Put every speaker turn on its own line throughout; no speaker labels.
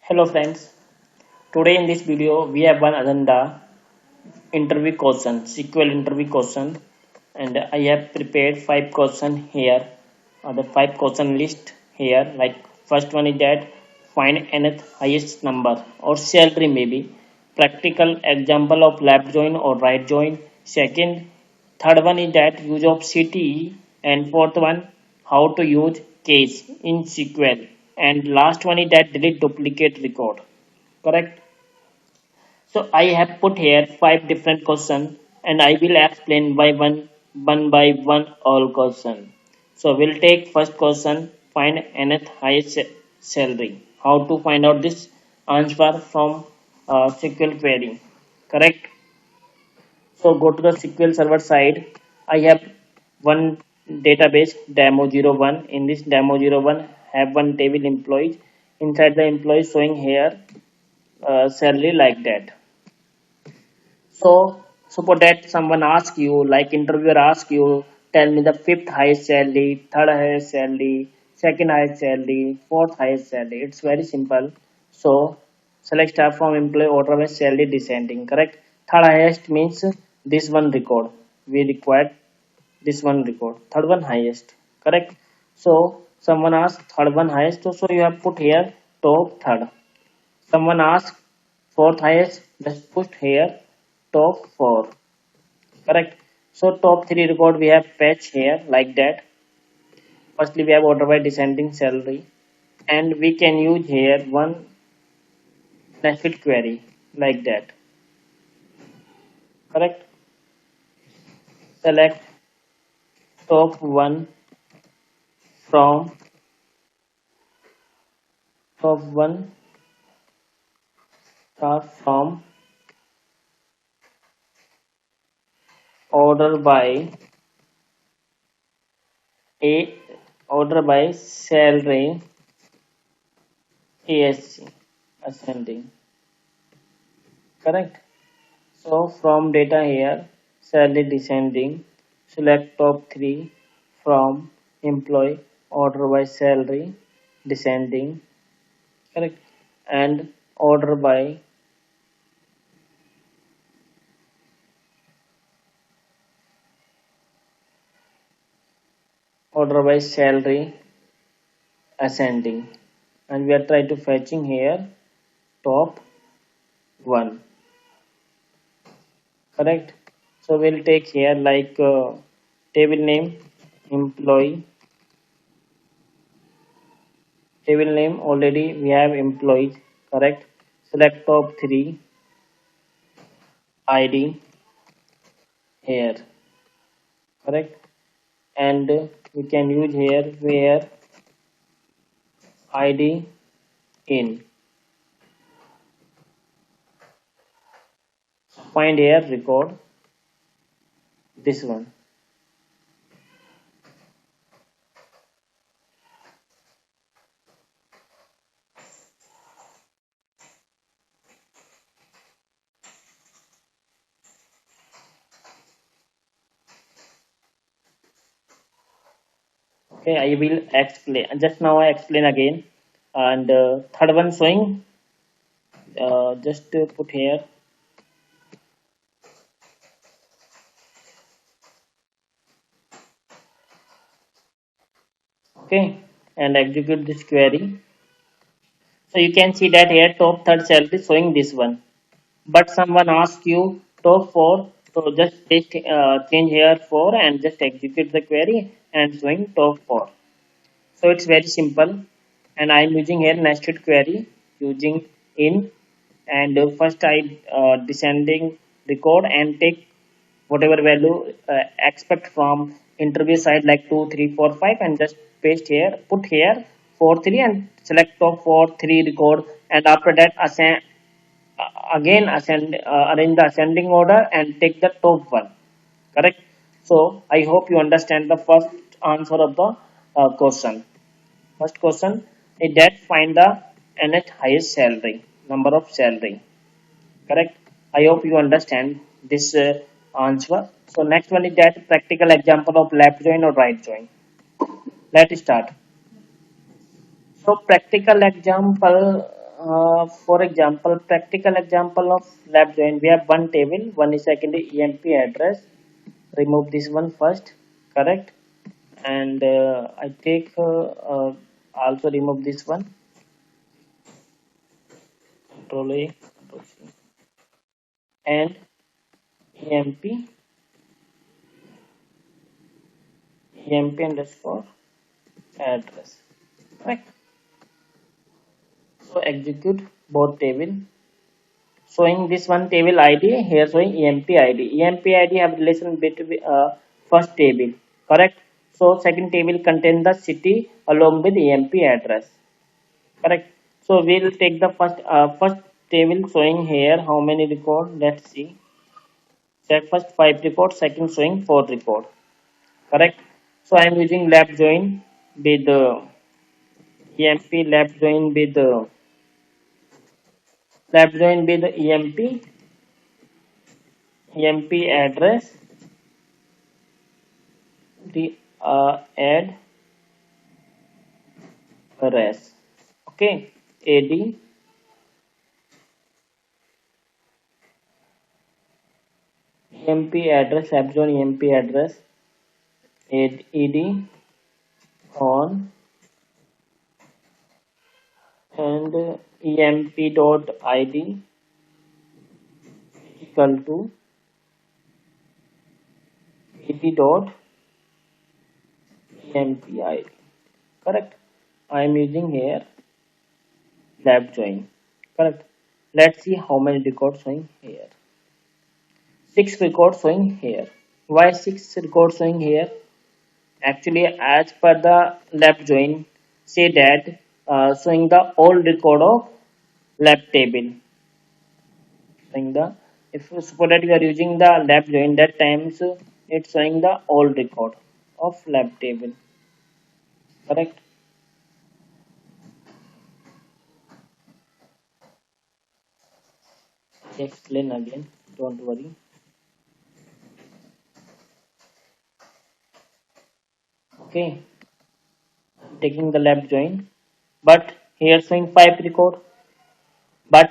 Hello friends, today in this video we have one agenda interview question, SQL interview question, and I have prepared 5 questions here. The 5 question list here. Like first one is that find nth highest number or salary maybe. Practical example of left join or right join. Second, third one is that use of CTE, and fourth one how to use case in SQL, and last one is that delete duplicate record. Correct? So I have put here 5 different questions and I will explain one by one all question. So we'll take first question, find nth highest salary. How to find out this answer from SQL query. Correct? So go to the SQL server side. I have one database demo 01. In this demo 01 have one table employees. Inside the employees showing here salary like that. So suppose that someone asks you, like interviewer asks you, tell me the fifth highest salary, third highest salary, second highest salary, fourth highest salary. It's very simple. So select start from employee order by salary descending. Correct. Third highest means this one record. We required this one record. Third one highest. Correct. So someone asks third one highest. So you have put here top third. Someone asks fourth highest, just put here top 4. Correct. So top 3 record we have patch here like that. Firstly we have order by descending salary, and we can use here one nested query like that. Correct. Select top 1 from top 1 from order by a order by salary ASC ascending. Correct. So from data here, salary descending, select top 3 from employee order by salary descending. Correct. And order by salary ascending, and we are trying to fetching here top 1. Correct. So we'll take here like table name employee, table name already we have employees. Correct. Select top 3 ID here. Correct. And we can use here where ID in, find here record this one. Okay, I will explain. Just now I explain again. And third one showing, just put here. Okay, and execute this query. So you can see that here top third salary showing this one. But someone asks you top 4, so just change here 4 and just execute the query and showing top 4. So it's very simple, and I am using here nested query using in, and first I descending record and take whatever value expect from interview side like 2, 3, 4, 5, and just paste here, put here 4, 3, and select top 4, 3 record, and after that arrange the ascending order and take the top one. Correct. So I hope you understand the first answer of the question. First question is that find the nth highest salary, number of salary. Correct. I hope you understand this answer. So next one is that practical example of left join or right join. Let's start. So practical example. For example, practical example of lab join, we have one table, one is secondary EMP address. Remove this one first, correct? And I take also remove this one, control A, control C, and EMP underscore address, correct? So execute both table, showing this one table ID, here showing EMP ID. EMP ID have relation between first table, correct? So second table contain the city along with EMP address, correct? So we'll take the first table showing here how many record. Let's see. Check first 5 record, second showing 4 record, correct? So I am using lab join with EMP, lab join with EMP address, the add res, okay? Ad EMP address, lab join EMP address, ed on, and emp dot id equal to ed dot emp id, correct? I am using here lab join, correct? Let's see how many records showing here. 6 records showing here. Why 6 records showing here? Actually, as per the lab join, say that showing the old record of lab table. Showing the, if suppose that you are using the lab join, that times it's showing the old record of lab table, correct? Explain again, don't worry. Okay, taking the lab join, but here showing 5 record. But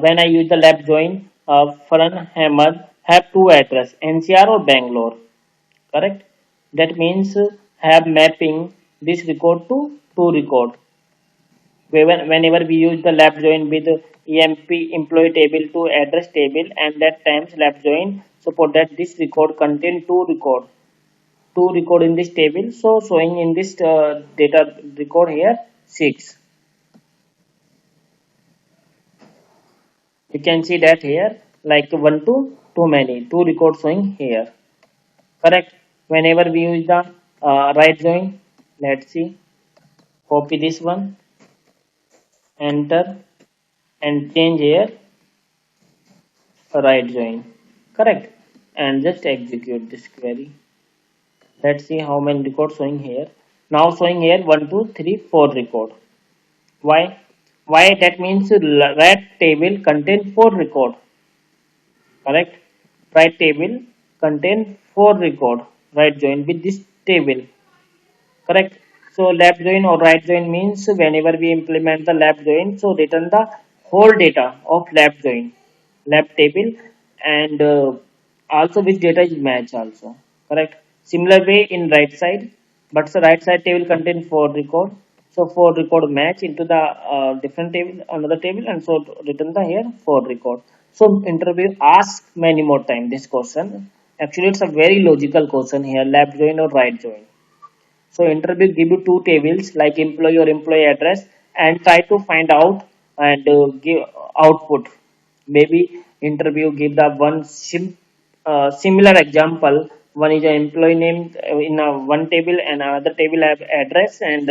when I use the lab join, Farhan Ahmed have two address, NCR or Bangalore, correct? That means have mapping this record to two record. Whenever we use the lab join with EMP employee table to address table, and that times lab join support that this record contain two record in this table. So showing in this data record here 6. You can see that here like one to too many, two records showing here, correct? Whenever we use the right join, let's see, copy this one, enter, and change here right join, correct? And just execute this query. Let's see how many records showing here. Now showing here 1 2 3 4 record. Why? That means right table contain 4 record, correct? Right table contain 4 record, right join with this table, correct? So lab join or right join means whenever we implement the lab join, so return the whole data of lab join, lab table, and also which data is match also, correct? Similar way in right side, but the right side table contain 4 record, so 4 record match into the different table, another table, and so return the here 4 record. So interview ask many more time this question. Actually it's a very logical question here, lab join or right join. So interview give you two tables like employee or employee address, and try to find out and give output. Maybe interview give the similar example. One is an employee name in one table and another table have address, and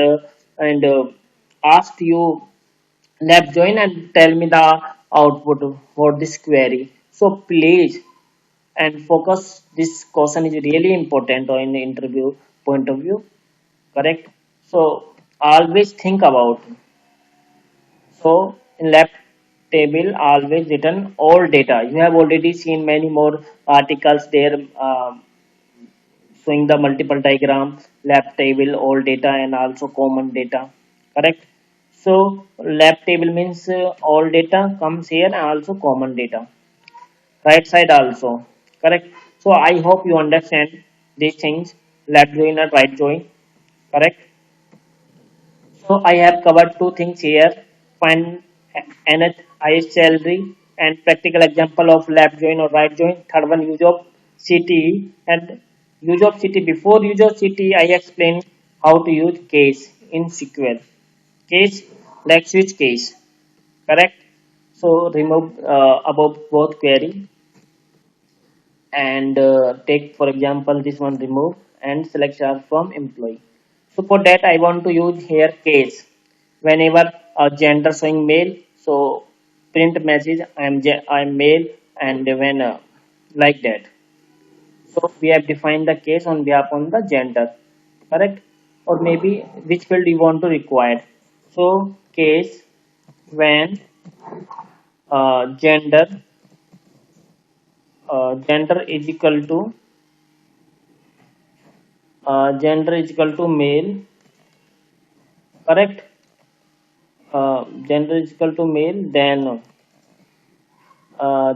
asked you lab join and tell me the output for this query. So please and focus. This question is really important in the interview point of view, correct? So always think about, so in lab table always written all data. You have already seen many more articles there, showing the multiple diagram, lab table, all data, and also common data, correct? So lab table means all data comes here and also common data. Right side also. Correct. So I hope you understand these things. Left join and right join. Correct. So I have covered two things here. Find nth highest salary and practical example of left join or right join. Third one use of CTE and use of CTE. Before use of CTE, I explain how to use case in SQL. Case like switch case. Correct. So remove above both query and take for example this one remove and select star from employee. So for that I want to use here case whenever gender showing male, so print message I'm male, and when like that. So we have defined the case on behalf on the gender. Correct. Or maybe which field you want to require. So case when gender gender is equal to gender is equal to male. Correct. Gender is equal to male, then uh,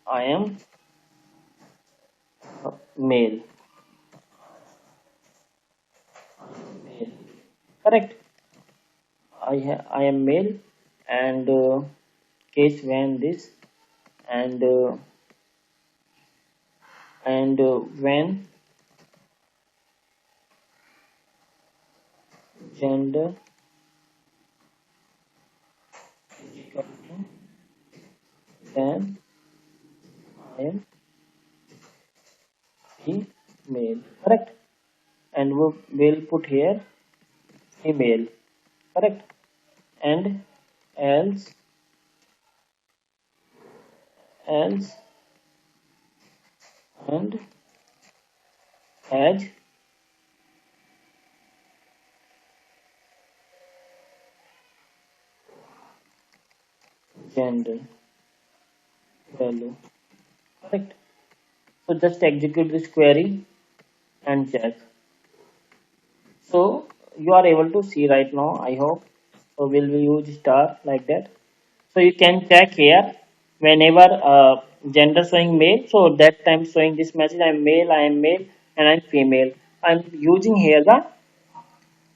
I am male. Male. Correct. I am male, and case when this and when gender is equal to, then I am female. Correct. And we will put here female. Correct. And else else and as gender value. Correct. So just execute this query and check. So you are able to see right now, I hope. So will we use star like that? So you can check here whenever gender showing male. So that time showing this message I am male, and I'm female. I'm using here the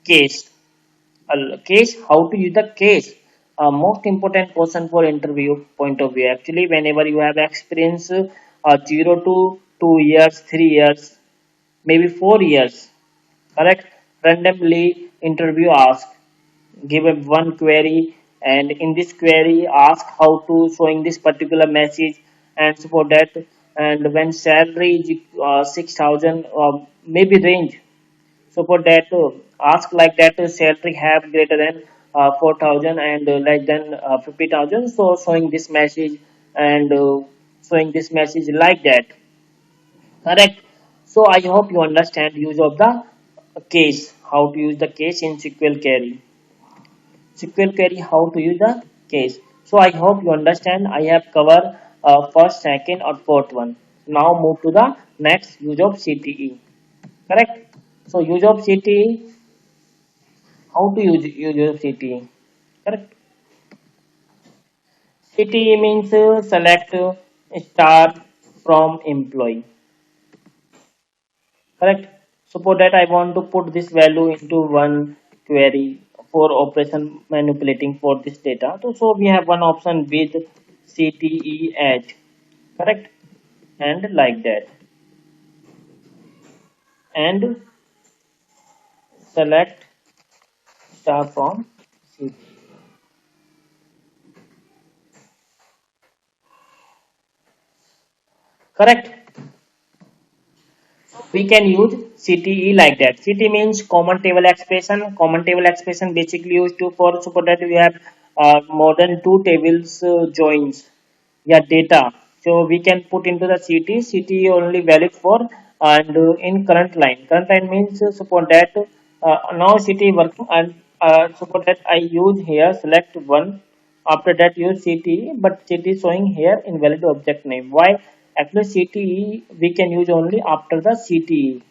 case. Case, how to use the case. Most important question for interview point of view. Actually, whenever you have experience 0 to 2 years, 3 years, maybe 4 years, correct, randomly interview ask, give a one query, and in this query ask how to showing this particular message, and so for that, and when salary is 6,000 maybe range. So for that ask like that salary have greater than 4,000 and less than 50,000, so showing this message and showing this message like that. Correct. So I hope you understand use of the case, how to use the case in SQL query. SQL query, how to use the case. So I hope you understand. I have covered first, second, or fourth one. Now move to the next use of CTE. Correct. So use of CTE, how to use of CTE. Correct. CTE means select star from employee. Correct. So for that I want to put this value into one query for operation manipulating for this data. So we have one option with CTE edge. Correct. And like that. And select star from CTE. Correct. We can use CTE like that. CTE means common table expression. Common table expression basically used to for so that we have more than two tables joins. Yeah, data. So we can put into the CTE. CTE only valid for and in current line. Current line means so for that now CTE working, and so for that I use here select one. After that use CTE, but CTE showing here invalid object name. Why? Actually CTE we can use only after the CTE.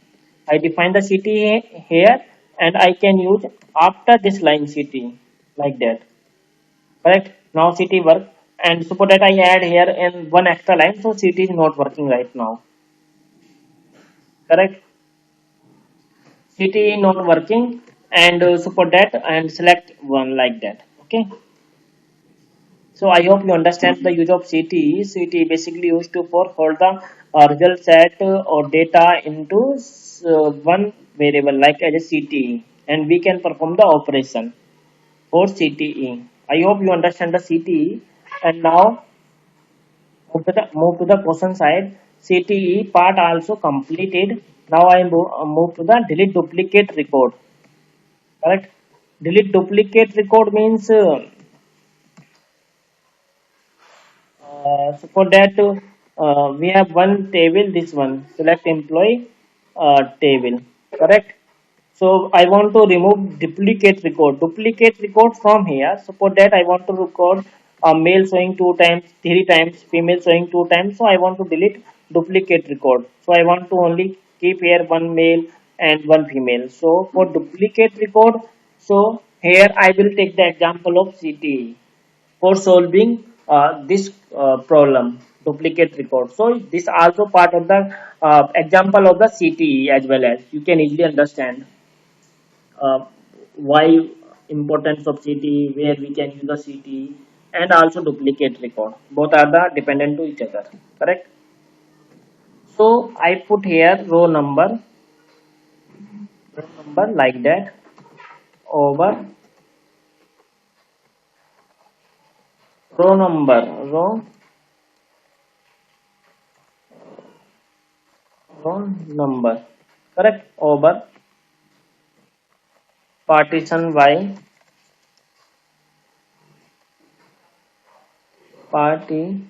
I define the CTE here, and I can use after this line CT like that. Correct. Now CT work, and suppose that I add here in one extra line, so CT is not working right now. Correct. CT not working, and support that and select one like that. Okay. So I hope you understand the use of CT. CT basically used to for hold the result set or data into one variable like as a CTE, and we can perform the operation for CTE. I hope you understand the CTE. And now move to the question side. CTE part also completed. Now I move to the delete duplicate record. Correct. Delete duplicate record means so for that, we have one table, this one, select employee table, correct? So I want to remove duplicate record. Duplicate record from here. So for that, I want to record a male showing two times, three times, female showing two times. So I want to delete duplicate record. So I want to only keep here one male and one female. So for duplicate record, so here I will take the example of CTE for solving this problem, duplicate record. So this also part of the example of the CTE as well. As you can easily understand uh, why importance of CTE, where we can use the CTE, and also duplicate record. Both are the dependent to each other. Correct. So I put here row number like that over row number, row number, correct, over partition y, partition,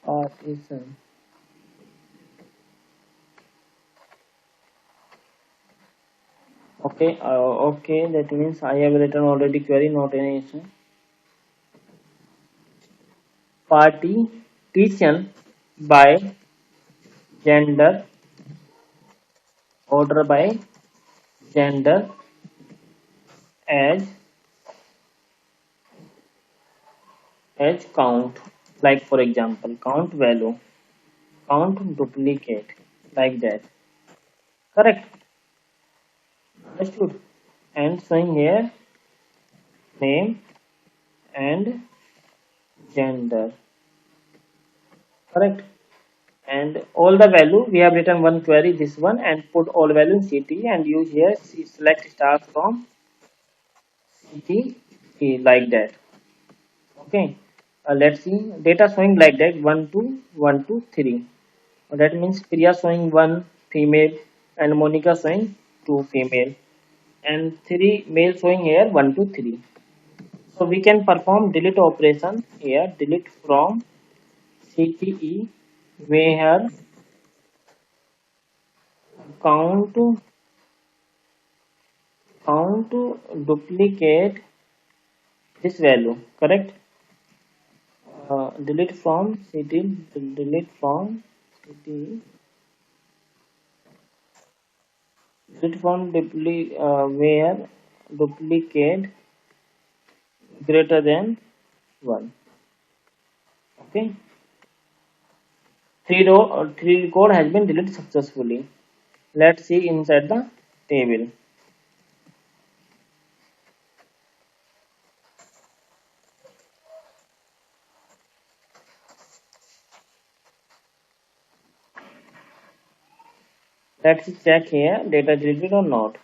partition. Okay, okay, that means I have written already query, not any issue. Partition by gender, order by gender, as count. Like for example, count value, count duplicate, like that. Correct. Understood. And showing here name and gender. Correct. And all the value we have written one query, this one, and put all value in CT and use here select star from CT like that. Okay. Let's see data showing like that 1 2 1 2 3. That means Priya showing one female and Monica showing two female and three male showing here 1 2 3. So we can perform delete operation here, delete from CTE where count count duplicate this value, correct. Delete from city, delete from city, delete from where duplicate greater than 1. Okay, three record has been deleted successfully. Let's see inside the table. Let's check here data deleted or not.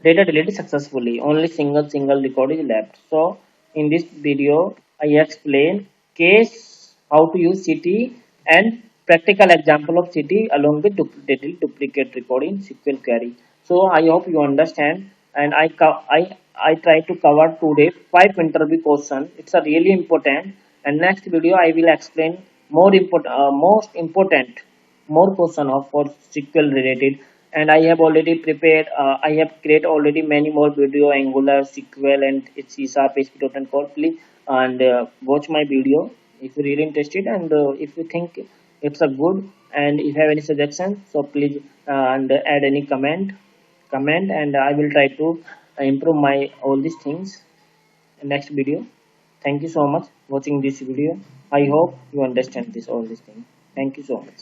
Data deleted successfully. Only single record is left. So in this video, I explain case how to use CT and practical example of CT along with duplicate record in SQL query. So I hope you understand. And I try to cover today 5 interview questions. It's a really important. And next video I will explain most important more question of for SQL related. And I have already prepared I have created already many more video Angular, SQL and C Sharp, ASP.NET Core. Please and watch my video if you're really interested, and if you think it's a good. And if you have any suggestions, so please and add any comment, and I will try to improve my all these things in next video. Thank you so much watching this video. I hope you understand this all these things. Thank you so much.